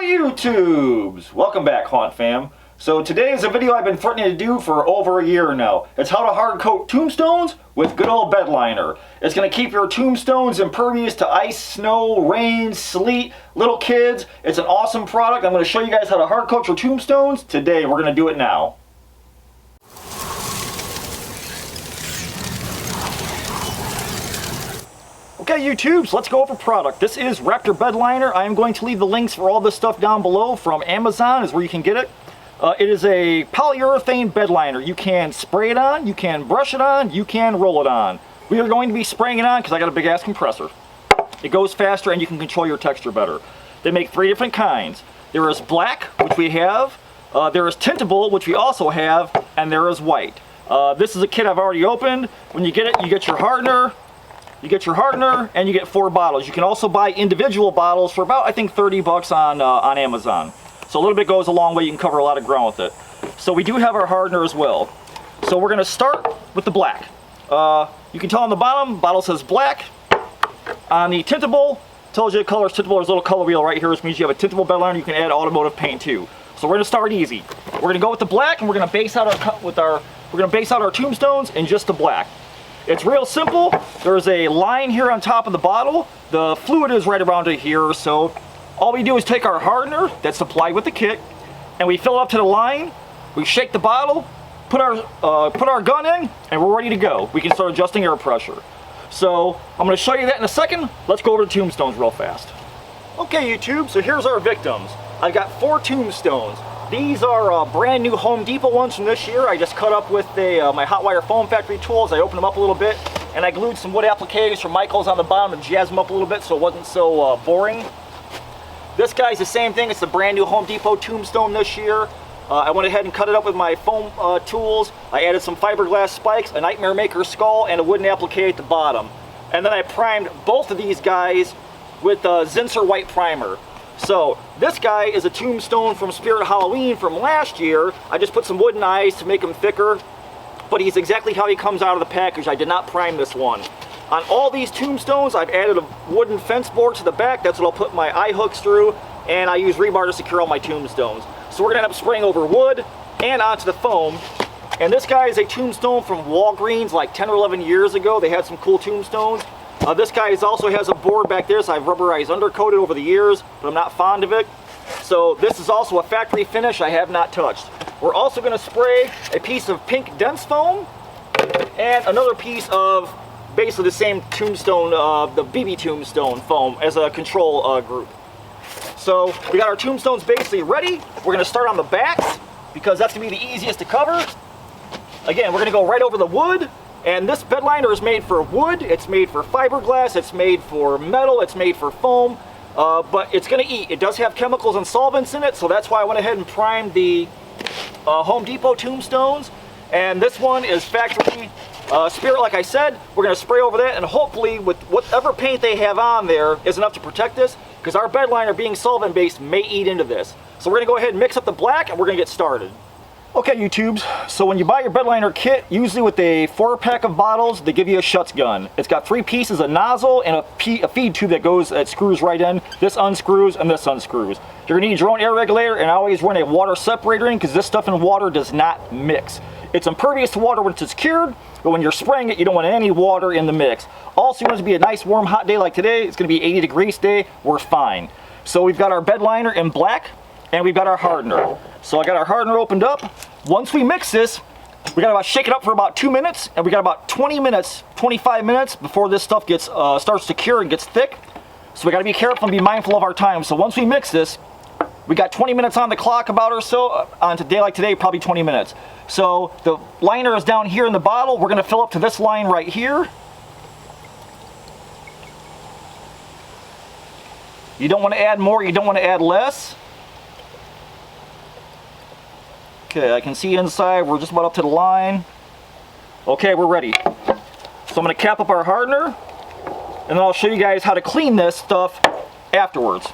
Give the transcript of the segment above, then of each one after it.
YouTubes! Welcome back, Haunt Fam. So today is a video I've been threatening to do for over a year now. It's how to hard coat tombstones with good old bed liner. It's going to keep your tombstones impervious to ice, snow, rain, sleet, little kids. It's an awesome product. I'm going to show you guys how to hard coat your tombstones today. We're going to do it now. Okay, YouTubes, let's go over product. This is RAPTOR Bedliner. I am going to leave the links for all this stuff down below. From Amazon is where you can get it. It is a polyurethane bed liner. You can spray it on, you can brush it on, you can roll it on. We are going to be spraying it on because I got a big ass compressor. It goes faster and you can control your texture better. They make 3 different kinds. There is black, which we have. There is tintable, which we also have, and there is white. This is a kit I've already opened. When you get it, you get your hardener. You get your hardener and you get 4 bottles. You can also buy individual bottles for about, I think, 30 bucks on Amazon. So a little bit goes a long way. You can cover a lot of ground with it. So we do have our hardener as well. So we're going to start with the black. You can tell on the bottle says black. On the tintable, tells you the color is tintable. There's a little color wheel right here, which means you have a tintable bed liner. You can add automotive paint too. So we're going to start easy. We're going to go with the black, and we're going to base out our tombstones in just the black. It's real simple. There's a line here on top of the bottle. The fluid is right around here, so all we do is take our hardener that's supplied with the kit, and we fill it up to the line. We shake the bottle, put our gun in, and we're ready to go. We can start adjusting air pressure. So I'm going to show you that in a second. Let's go over the tombstones real fast. Okay, YouTube, so here's our victims. I've got 4 tombstones. These are brand new Home Depot ones from this year. I just cut up with my hot wire foam factory tools. I opened them up a little bit, and I glued some wood applicators from Michael's on the bottom to jazz them up a little bit so it wasn't so boring. This guy's the same thing. It's a brand new Home Depot tombstone this year. I went ahead and cut it up with my foam tools. I added some fiberglass spikes, a Nightmare Maker skull, and a wooden applique at the bottom. And then I primed both of these guys with Zinsser white primer. So this guy is a tombstone from Spirit Halloween from last year. I just put some wooden eyes to make him thicker, but he's exactly how he comes out of the package. I did not prime this one. On all these tombstones, I've added a wooden fence board to the back. That's what I'll put my eye hooks through, and I use rebar to secure all my tombstones. So we're gonna end up spraying over wood and onto the foam. And this guy is a tombstone from Walgreens like 10 or 11 years ago. They had some cool tombstones. This guy also has a board back there, so I've rubberized undercoated over the years, but I'm not fond of it. So this is also a factory finish I have not touched. We're also going to spray a piece of pink dense foam and another piece of basically the same tombstone, the BB tombstone foam as a control group. So we got our tombstones basically ready. We're going to start on the backs because that's going to be the easiest to cover. Again, we're going to go right over the wood. And this bed liner is made for wood, it's made for fiberglass, it's made for metal, it's made for foam, but it's going to eat. It does have chemicals and solvents in it, so that's why I went ahead and primed the Home Depot tombstones. And this one is factory Spirit, like I said. We're going to spray over that, and hopefully with whatever paint they have on there is enough to protect this, because our bed liner being solvent based may eat into this. So we're going to go ahead and mix up the black, and we're going to get started. Okay, YouTubes, so when you buy your bed liner kit, usually with a 4-pack of bottles, they give you a shuts gun. It's got 3 pieces, a nozzle and a feed tube that screws right in. This unscrews and this unscrews. You're gonna need your own air regulator, and I always run a water separator in because this stuff in water does not mix. It's impervious to water when it's cured, but when you're spraying it, you don't want any water in the mix. Also, you want it to be a nice warm hot day like today. It's gonna be 80 degrees today, we're fine. So we've got our bed liner in black, and we've got our hardener. So I got our hardener opened up. Once we mix this, we got to shake it up for about 2 minutes, and we got about 20 minutes, 25 minutes before this stuff gets starts to cure and gets thick. So we got to be careful and be mindful of our time. So once we mix this, we got 20 minutes on the clock about or so. On a day like today, probably 20 minutes. So the liner is down here in the bottle. We're going to fill up to this line right here. You don't want to add more, you don't want to add less. Okay, I can see inside, we're just about up to the line. Okay, we're ready. So I'm going to cap up our hardener, and then I'll show you guys how to clean this stuff afterwards.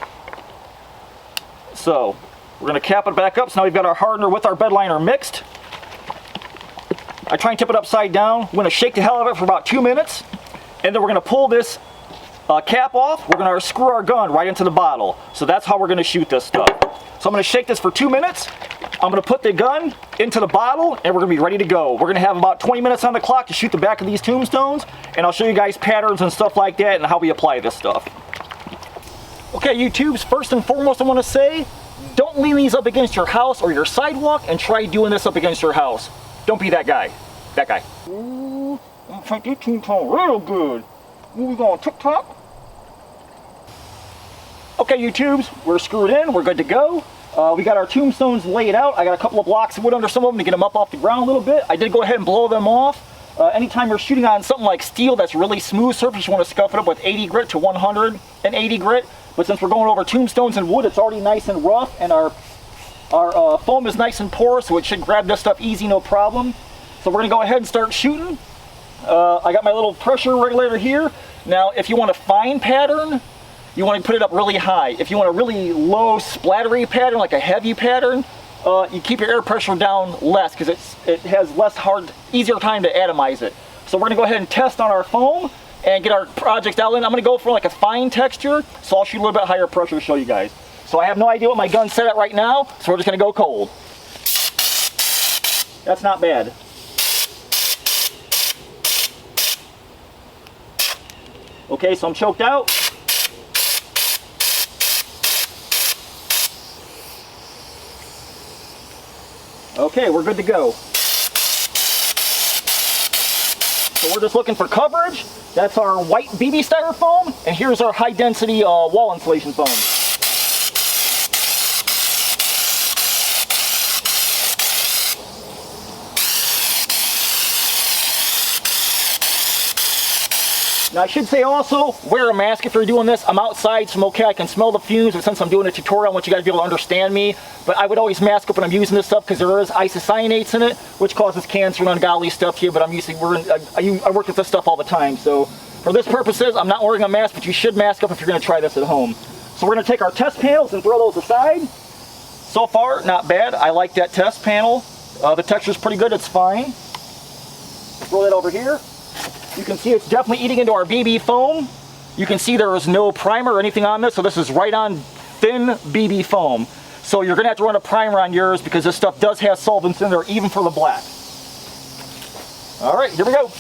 So, we're going to cap it back up. So now we've got our hardener with our bed liner mixed. I try and tip it upside down. We're going to shake the hell out of it for about 2 minutes, and then we're going to pull this cap off, we're going to screw our gun right into the bottle. So that's how we're going to shoot this stuff. So I'm going to shake this for 2 minutes. I'm going to put the gun into the bottle, and we're going to be ready to go. We're going to have about 20 minutes on the clock to shoot the back of these tombstones, and I'll show you guys patterns and stuff like that and how we apply this stuff. Okay, YouTubes, first and foremost I want to say, don't lean these up against your house or your sidewalk and try doing this up against your house. Don't be that guy. That guy. Ooh, I'm trying to tombstone real good. Ooh, we going TikTok? Okay, YouTubes, we're screwed in, we're good to go. We got our tombstones laid out. I got a couple of blocks of wood under some of them to get them up off the ground a little bit. I did go ahead and blow them off. Anytime you're shooting on something like steel that's really smooth surface, you want to scuff it up with 80 grit to 180 grit. But since we're going over tombstones and wood, it's already nice and rough, and our foam is nice and porous, so it should grab this stuff easy, no problem. So we're going to go ahead and start shooting. I got my little pressure regulator here. Now, if you want a fine pattern, you want to put it up really high. If you want a really low splattery pattern, like a heavy pattern, you keep your air pressure down less because it has easier time to atomize it. So we're going to go ahead and test on our foam and get our project out in. I'm going to go for like a fine texture, so I'll shoot a little bit higher pressure to show you guys. So I have no idea what my gun's set at right now, so we're just going to go cold. That's not bad. Okay, so I'm choked out. Okay, we're good to go. So we're just looking for coverage. That's our white BB styrofoam, and here's our high density wall insulation foam. Now I should say also, wear a mask if you're doing this. I'm outside, so I'm okay, I can smell the fumes, but since I'm doing a tutorial, I want you guys to be able to understand me. But I would always mask up when I'm using this stuff because there is isocyanates in it, which causes cancer and ungodly stuff here, but I work with this stuff all the time. So for this purposes, I'm not wearing a mask, but you should mask up if you're gonna try this at home. So we're gonna take our test panels and throw those aside. So far, not bad. I like that test panel. The texture's pretty good, it's fine. Throw that over here. You can see it's definitely eating into our BB foam. You can see there is no primer or anything on this, so this is right on thin BB foam. So you're gonna have to run a primer on yours because this stuff does have solvents in there, even for the black. All right, here we go.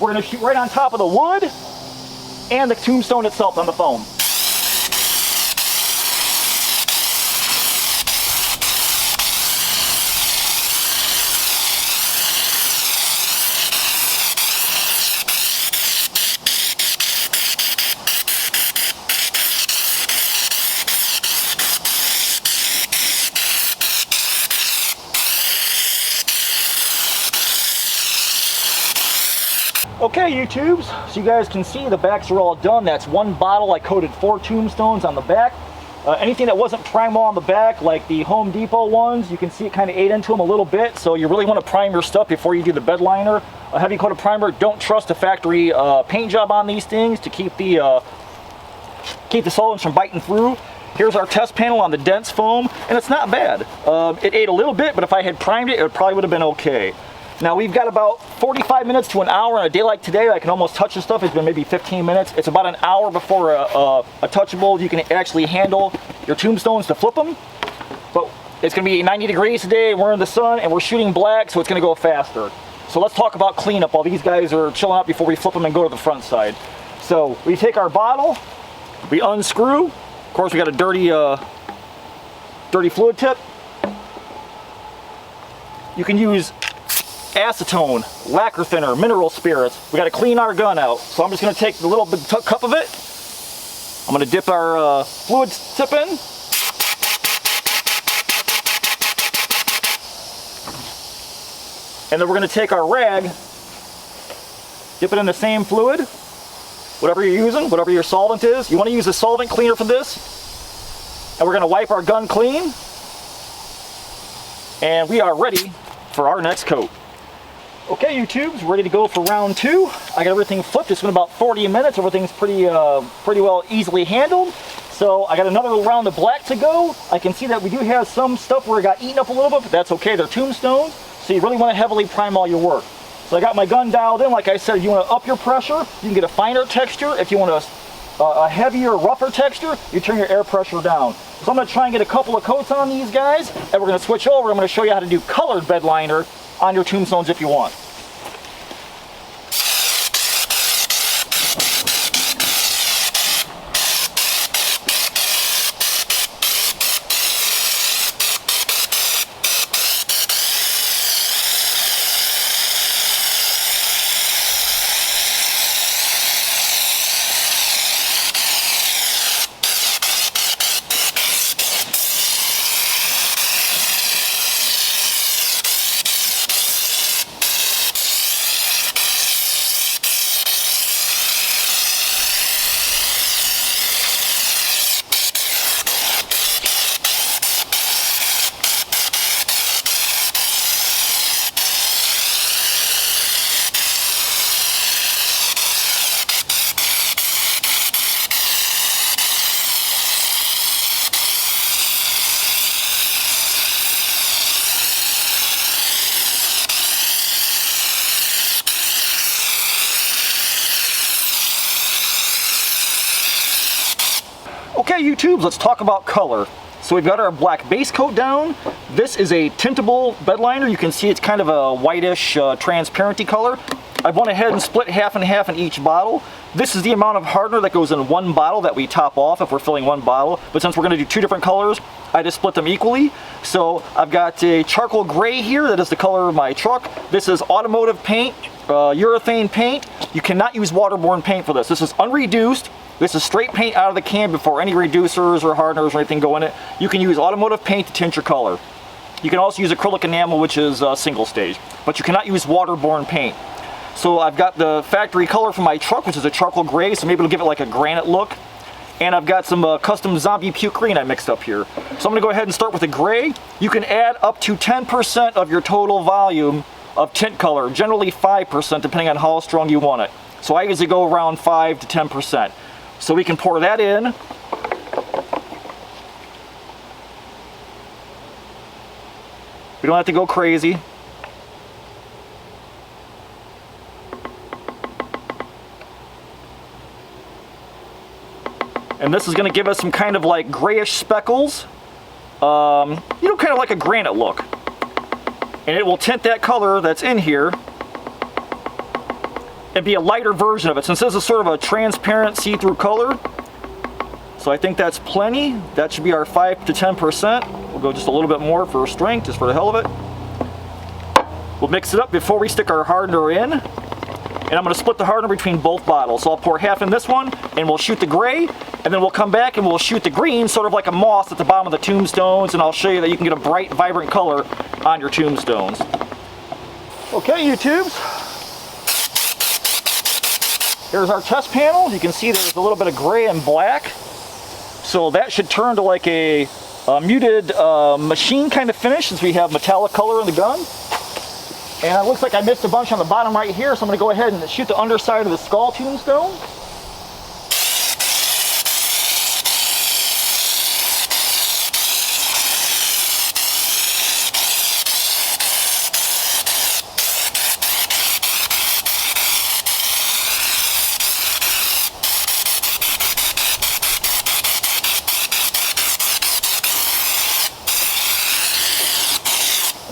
We're gonna shoot right on top of the wood and the tombstone itself on the foam. Okay, YouTubes, so you guys can see the backs are all done. That's one bottle. I coated 4 tombstones on the back. Anything that wasn't primal on the back, like the Home Depot ones, you can see it kind of ate into them a little bit. So you really want to prime your stuff before you do the bed liner. A heavy coated primer. Don't trust a factory paint job on these things to keep the solvents from biting through. Here's our test panel on the dense foam, and it's not bad. It ate a little bit, but if I had primed it, it probably would have been okay. Now we've got about 45 minutes to an hour on a day like today. I can almost touch this stuff. It's been maybe 15 minutes. It's about an hour before a touchable you can actually handle your tombstones to flip them. But it's going to be 90 degrees today. We're in the sun and we're shooting black, so it's going to go faster. So let's talk about cleanup while these guys are chilling out before we flip them and go to the front side. So we take our bottle, we unscrew. Of course, we got a dirty fluid tip. You can use acetone, lacquer thinner, mineral spirits. We got to clean our gun out. So I'm just going to take the little cup of it. I'm going to dip our fluid tip in. And then we're going to take our rag, dip it in the same fluid, whatever you're using, whatever your solvent is. You want to use a solvent cleaner for this. And we're going to wipe our gun clean. And we are ready for our next coat. Okay, YouTubes, ready to go for round 2. I got everything flipped. It's been about 40 minutes. Everything's pretty well easily handled. So I got another round of black to go. I can see that we do have some stuff where it got eaten up a little bit, but that's okay. They're tombstones, so you really want to heavily prime all your work. So I got my gun dialed in. Like I said, if you want to up your pressure, you can get a finer texture. If you want to a heavier, rougher texture, you turn your air pressure down. So I'm going to try and get a couple of coats on these guys, and we're going to switch over. I'm going to show you how to do colored bed liner on your tombstones if you want. Okay, YouTubes, let's talk about color. So we've got our black base coat down. This is a tintable bed liner. You can see it's kind of a whitish, transparency color. I've went ahead and split half and half in each bottle. This is the amount of hardener that goes in one bottle that we top off if we're filling one bottle. But since we're going to do two different colors, I just split them equally. So I've got a charcoal gray here that is the color of my truck. This is automotive paint, urethane paint. You cannot use waterborne paint for this. This is unreduced. This is straight paint out of the can before any reducers or hardeners or anything go in it. You can use automotive paint to tint your color. You can also use acrylic enamel, which is single stage, but you cannot use waterborne paint. So I've got the factory color for my truck, which is a charcoal gray, so maybe it'll give it like a granite look. And I've got some custom zombie puke green I mixed up here. So I'm gonna go ahead and start with the gray. You can add up to 10% of your total volume of tint color, generally 5% depending on how strong you want it. So I usually go around 5 to 10%. So we can pour that in. We don't have to go crazy. And this is going to give us some kind of like grayish speckles. You know, kind of like a granite look. And it will tint that color that's in here and be a lighter version of it, since this is sort of a transparent see-through color. So I think that's plenty. That should be our 5 to 10%. We'll go just a little bit more for strength, just for the hell of it. We'll mix it up before we stick our hardener in. And I'm going to split the hardener between both bottles. So I'll pour half in this one, and we'll shoot the gray, and then we'll come back and we'll shoot the green, sort of like a moss at the bottom of the tombstones, and I'll show you that you can get a bright, vibrant color on your tombstones. Okay, YouTubes. Here's our test panel. You can see there's a little bit of gray and black. So that should turn to like a muted machine kind of finish, since we have metallic color in the gun. And it looks like I missed a bunch on the bottom right here, so I'm going to go ahead and shoot the underside of the skull tombstone.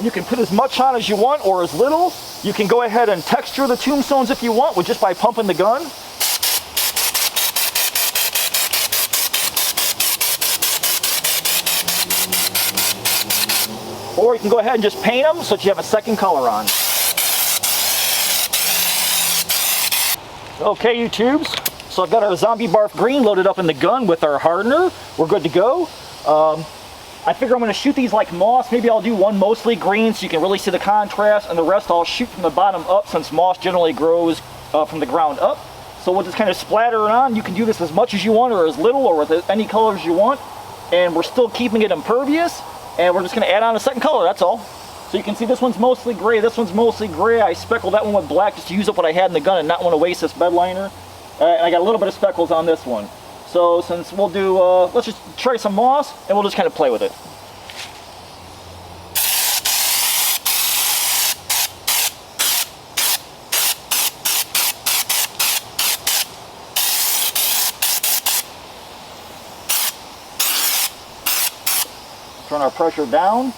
You can put as much on as you want or as little. You can go ahead and texture the tombstones if you want with just by pumping the gun. Or you can go ahead and just paint them so that you have a second color on. Okay, YouTubes. So I've got our zombie barf green loaded up in the gun with our hardener. We're good to go. I figure I'm going to shoot these like moss. Maybe I'll do one mostly green so you can really see the contrast, and the rest I'll shoot from the bottom up, since moss generally grows from the ground up. So we'll just kind of splatter it on. You can do this as much as you want or as little or with any colors you want. And we're still keeping it impervious. And we're just going to add on a second color, that's all. So you can see this one's mostly gray, this one's mostly gray. I speckled that one with black just to use up what I had in the gun and not want to waste this bed liner. And I got a little bit of speckles on this one. So since we'll do, let's just try some moss and we'll just kind of play with it. turn our pressure down.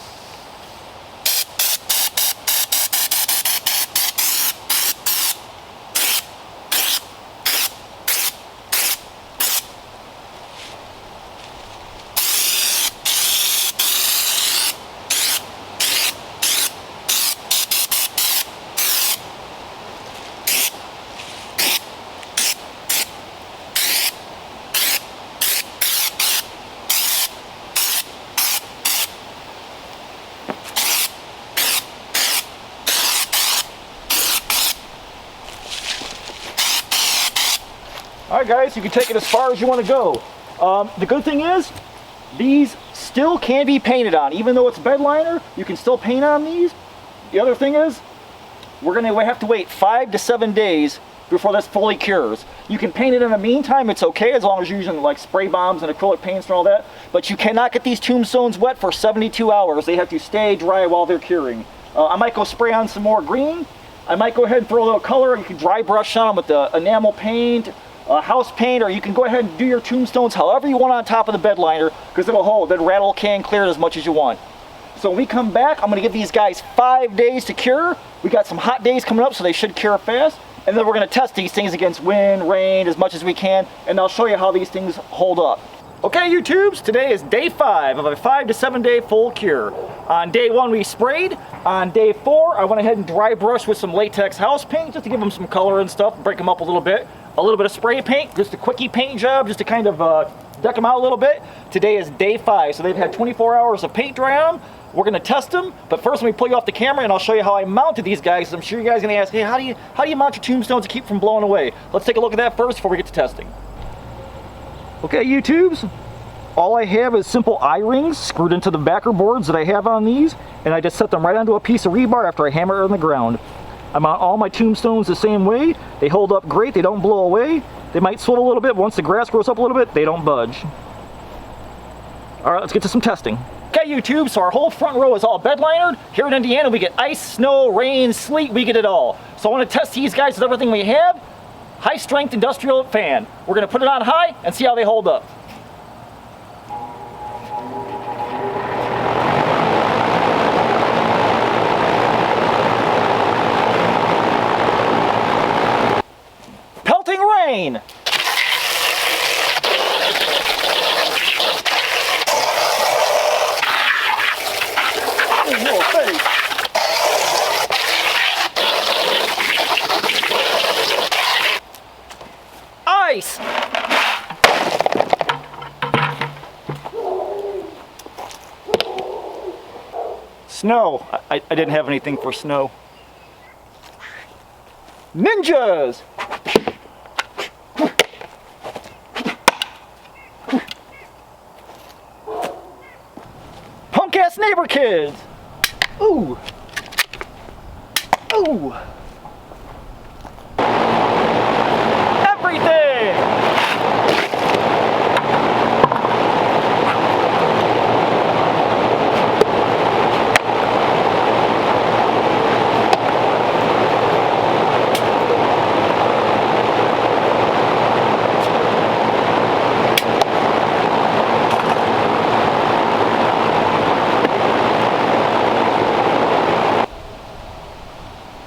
Alright guys, you can take it as far as you want to go. The good thing is, these still can be painted on. Even though it's bed liner, you can still paint on these. The other thing is, we're going to have to wait 5 to 7 days before this fully cures. You can paint it in the meantime, it's okay, as long as you're using like spray bombs and acrylic paints and all that. But you cannot get these tombstones wet for 72 hours. They have to stay dry while they're curing. I might go spray on some more green. I might go ahead and throw a little color. You can dry brush on them with the enamel paint, house paint, or you can go ahead and do your tombstones however you want on top of the bed liner, because it'll hold. Then rattle can clear it as much as you want. So when we come back, I'm going to give these guys 5 days to cure. We got some hot days coming up, so they should cure fast. And then we're going to test these things against wind, rain, as much as we can, and I'll show you how these things hold up. Okay, YouTubes, today is day 5 of a 5 to 7 day full cure. On day 1 we sprayed. On day 4 I went ahead and dry brushed with some latex house paint just to give them some color and stuff, break them up a little bit. A little bit of spray paint, just a quickie paint job, just to kind of deck them out a little bit. Today is day 5, so they've had 24 hours of paint dry on them. We're going to test them, but first let me pull you off the camera and I'll show you how I mounted these guys. I'm sure you guys are going to ask, hey, how do you mount your tombstones to keep from blowing away? Let's take a look at that first before we get to testing. Okay, YouTubes, all I have is simple eye-rings screwed into the backer boards that I have on these, and I just set them right onto a piece of rebar after I hammer it on the ground. I mount all my tombstones the same way. They hold up great, they don't blow away. They might swivel a little bit. Once the grass grows up a little bit, they don't budge. Alright, let's get to some testing. Okay, YouTube, so our whole front row is all bed linered. Here in Indiana, we get ice, snow, rain, sleet, we get it all. So I want to test these guys with everything we have. High strength industrial fan. We're going to put it on high and see how they hold up. Pelting rain. Ice. Snow. I didn't have anything for snow. Ninjas. Punk ass neighbor kids. Ooh. Ooh. Everything.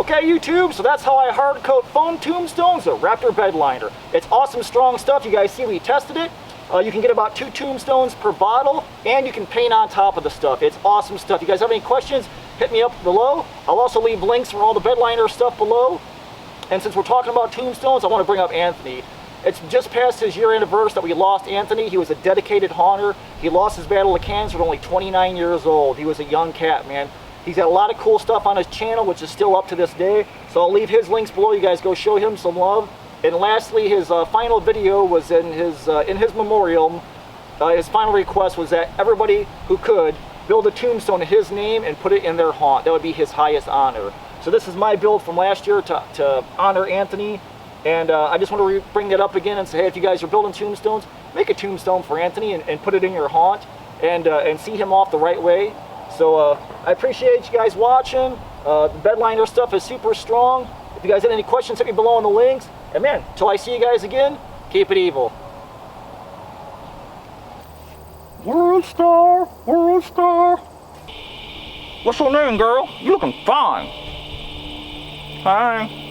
Okay, YouTube, so that's how I hard coat foam tombstones, a Raptor bed liner. It's awesome, strong stuff. You guys see we tested it. You can get about 2 tombstones per bottle, and you can paint on top of the stuff. It's awesome stuff. You guys have any questions, hit me up below. I'll also leave links for all the bed liner stuff below. And since we're talking about tombstones, I want to bring up Anthony. It's just past his year anniversary that we lost Anthony. He was a dedicated haunter. He lost his battle to cancer at only 29 years old. He was a young cat, man. He's got a lot of cool stuff on his channel, which is still up to this day. So I'll leave his links below. You guys go show him some love. And lastly, his final video was in his memorial. His final request was that everybody who could build a tombstone in his name and put it in their haunt. That would be his highest honor. So this is my build from last year to honor Anthony. And I just want to bring that up again and say, hey, if you guys are building tombstones, make a tombstone for Anthony and put it in your haunt and see him off the right way. So I appreciate you guys watching. The bed liner stuff is super strong. If you guys have any questions, hit me below in the links. And man, till I see you guys again, keep it evil. World star, world star. What's your name, girl? You looking fine. Hi.